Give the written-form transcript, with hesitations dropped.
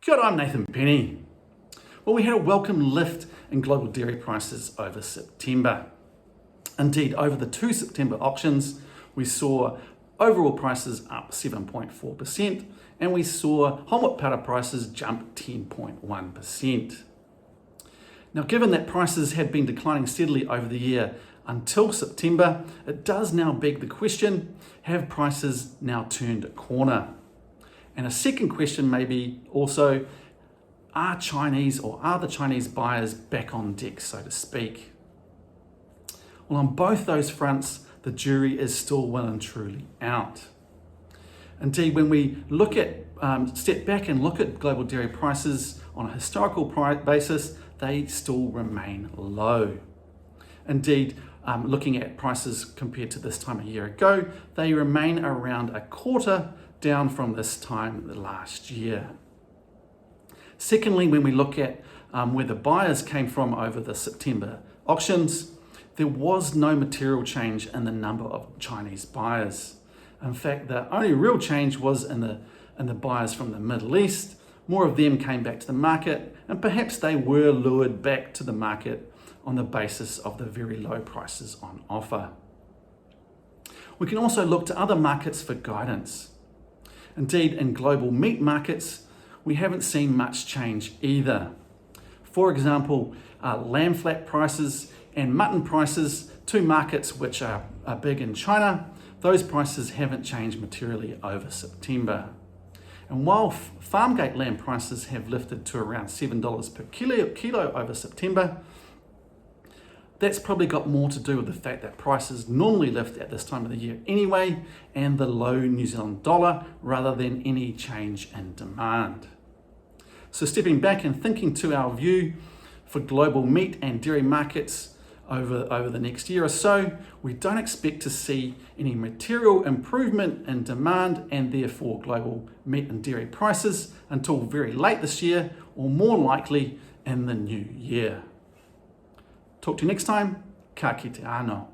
Kia ora, I'm Nathan Penny. Well, we had a welcome lift in global dairy prices over September. Indeed, over the 2 September auctions, we saw overall prices up 7.4% and we saw whole milk powder prices jump 10.1%. Now, given that prices had been declining steadily over the year until September, it does now beg the question, have prices now turned a corner? And a second question may be also, are the Chinese buyers back on deck, so to speak? Well, on both those fronts, the jury is still well and truly out. Indeed, when we look at, step back and look at global dairy prices on a historical basis, they still remain low. Indeed, looking at prices compared to this time a year ago, they remain around a quarter down from this time last year. Secondly, when we look at where the buyers came from over the September auctions, there was no material change in the number of Chinese buyers. In fact, the only real change was in the buyers from the Middle East. More of them came back to the market, and perhaps they were lured back to the market on the basis of the very low prices on offer. We can also look to other markets for guidance. Indeed, in global meat markets, we haven't seen much change either. For example, lamb flat prices and mutton prices, two markets which are big in China, those prices haven't changed materially over September. And while farmgate lamb prices have lifted to around $7 per kilo over September, that's probably got more to do with the fact that prices normally lift at this time of the year anyway, and the low New Zealand dollar, rather than any change in demand. So stepping back and thinking to our view for global meat and dairy markets over the next year or so, we don't expect to see any material improvement in demand and therefore global meat and dairy prices until very late this year, or more likely in the new year. Talk to you next time. Ka kite anō.